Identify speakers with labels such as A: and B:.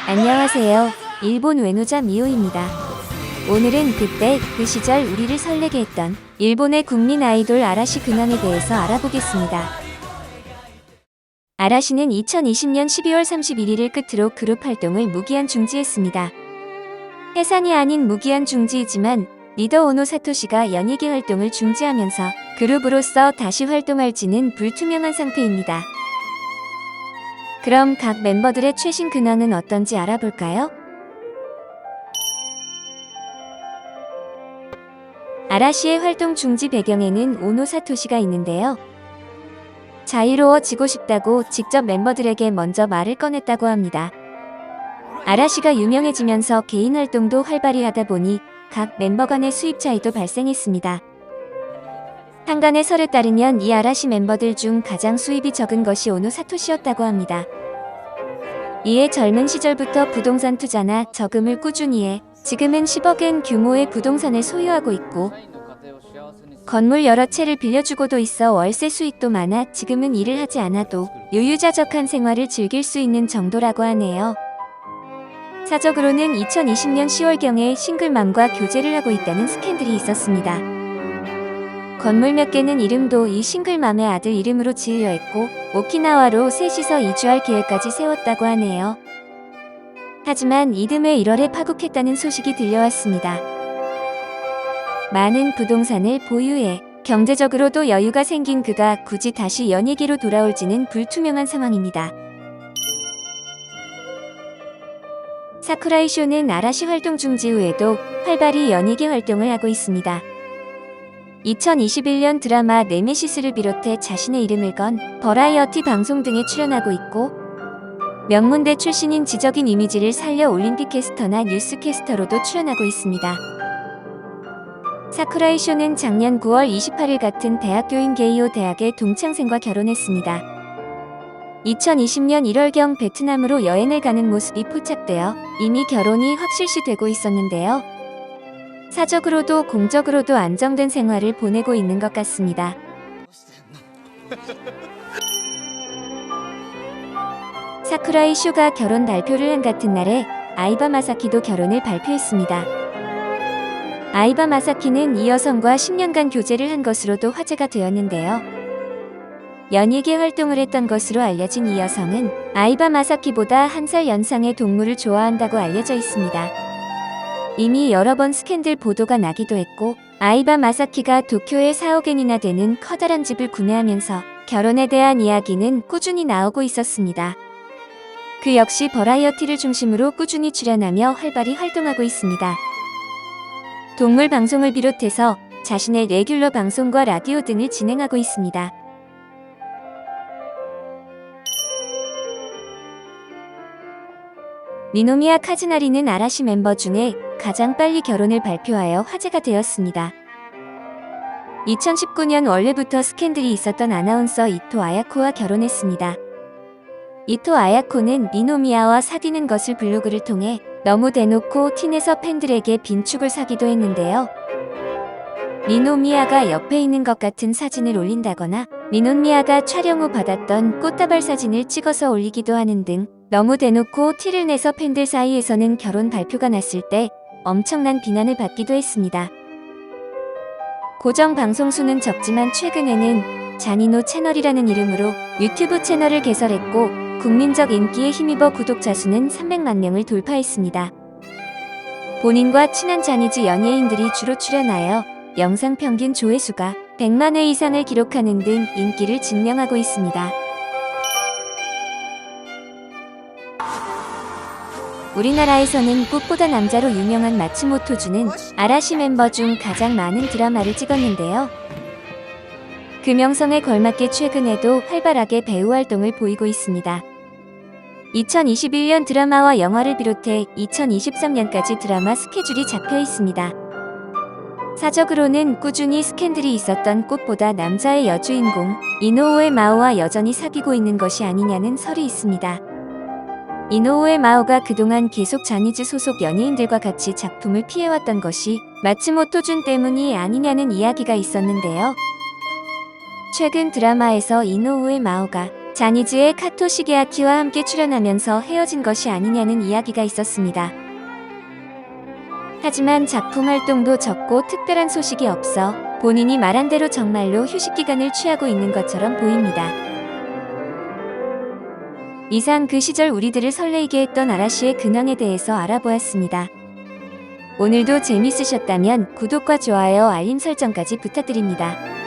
A: 안녕하세요. 일본 외노자 미호입니다. 오늘은 그때 그 시절 우리를 설레게 했던 일본의 국민 아이돌 아라시 근황에 대해서 알아보겠습니다. 아라시는 2020년 12월 31일을 끝으로 그룹 활동을 무기한 중지했습니다. 해산이 아닌 무기한 중지이지만 리더 오노 사토시가 연예계 활동을 중지하면서 그룹으로서 다시 활동할지는 불투명한 상태입니다. 그럼 각 멤버들의 최신 근황은 어떤지 알아볼까요? 아라시의 활동 중지 배경에는 오노 사토시가 있는데요. 자유로워지고 싶다고 직접 멤버들에게 먼저 말을 꺼냈다고 합니다. 아라시가 유명해지면서 개인 활동도 활발히 하다 보니 각 멤버 간의 수입 차이도 발생했습니다. 한간의 설에 따르면 이 아라시 멤버들 중 가장 수입이 적은 것이 오노 사토시였다고 합니다. 이에 젊은 시절부터 부동산 투자나 저금을 꾸준히 해 지금은 10억엔 규모의 부동산을 소유하고 있고 건물 여러 채를 빌려주고도 있어 월세 수익도 많아 지금은 일을 하지 않아도 유유자적한 생활을 즐길 수 있는 정도라고 하네요. 사적으로는 2020년 10월경에 싱글맘과 교제를 하고 있다는 스캔들이 있었습니다. 건물 몇 개는 이름도 이 싱글맘의 아들 이름으로 지으려 했고 오키나와로 셋이서 이주할 계획까지 세웠다고 하네요. 하지만 이듬해 1월에 파국했다는 소식이 들려왔습니다. 많은 부동산을 보유해 경제적으로도 여유가 생긴 그가 굳이 다시 연예계로 돌아올지는 불투명한 상황입니다. 사쿠라이 쇼는 아라시 활동 중지 후에도 활발히 연예계 활동을 하고 있습니다. 2021년 드라마 네메시스를 비롯해 자신의 이름을 건 버라이어티 방송 등에 출연하고 있고 명문대 출신인 지적인 이미지를 살려 올림픽 캐스터나 뉴스 캐스터로도 출연하고 있습니다. 사쿠라이 쇼는 작년 9월 28일 같은 대학교인 게이오 대학의 동창생과 결혼했습니다. 2020년 1월경 베트남으로 여행을 가는 모습이 포착되어 이미 결혼이 확실시되고 있었는데요. 사적으로도 공적으로도 안정된 생활을 보내고 있는 것 같습니다. 사쿠라이 쇼가 결혼 발표를 한 같은 날에 아이바 마사키도 결혼을 발표했습니다. 아이바 마사키는 이 여성과 10년간 교제를 한 것으로도 화제가 되었는데요. 연예계 활동을 했던 것으로 알려진 이 여성은 아이바 마사키보다 1살 연상의 동물을 좋아한다고 알려져 있습니다. 이미 여러 번 스캔들 보도가 나기도 했고 아이바 마사키가 도쿄에 4억엔이나 되는 커다란 집을 구매하면서 결혼에 대한 이야기는 꾸준히 나오고 있었습니다. 그 역시 버라이어티를 중심으로 꾸준히 출연하며 활발히 활동하고 있습니다. 동물 방송을 비롯해서 자신의 레귤러 방송과 라디오 등을 진행하고 있습니다. 미노미야 카즈나리는 아라시 멤버 중에 가장 빨리 결혼을 발표하여 화제가 되었습니다. 2019년 원래부터 스캔들이 있었던 아나운서 이토 아야코와 결혼했습니다. 이토 아야코는 미노미야와 사귀는 것을 블로그를 통해 너무 대놓고 티내서 팬들에게 빈축을 사기도 했는데요. 미노미야가 옆에 있는 것 같은 사진을 올린다거나 미노미야가 촬영 후 받았던 꽃다발 사진을 찍어서 올리기도 하는 등 너무 대놓고 티를 내서 팬들 사이에서는 결혼 발표가 났을 때 엄청난 비난을 받기도 했습니다. 고정 방송수는 적지만 최근에는 자니노 채널이라는 이름으로 유튜브 채널을 개설했고 국민적 인기에 힘입어 구독자 수는 300만 명을 돌파했습니다. 본인과 친한 자니즈 연예인들이 주로 출연하여 영상 평균 조회수가 100만 회 이상을 기록하는 등 인기를 증명하고 있습니다. 우리나라에서는 꽃보다 남자로 유명한 마츠모토주는 아라시 멤버 중 가장 많은 드라마를 찍었는데요. 그 명성에 걸맞게 최근에도 활발하게 배우 활동을 보이고 있습니다. 2021년 드라마와 영화를 비롯해 2023년까지 드라마 스케줄이 잡혀 있습니다. 사적으로는 꾸준히 스캔들이 있었던 꽃보다 남자의 여주인공 이노우에 마오와 여전히 사귀고 있는 것이 아니냐는 설이 있습니다. 이노우에 마오가 그동안 계속 자니즈 소속 연예인들과 같이 작품을 피해왔던 것이 마츠모토준 때문이 아니냐는 이야기가 있었는데요. 최근 드라마에서 이노우에 마오가 자니즈의 카토 시게아키와 함께 출연하면서 헤어진 것이 아니냐는 이야기가 있었습니다. 하지만 작품 활동도 적고 특별한 소식이 없어 본인이 말한 대로 정말로 휴식기간을 취하고 있는 것처럼 보입니다. 이상 그 시절 우리들을 설레이게 했던 아라시의 근황에 대해서 알아보았습니다. 오늘도 재밌으셨다면 구독과 좋아요, 알림 설정까지 부탁드립니다.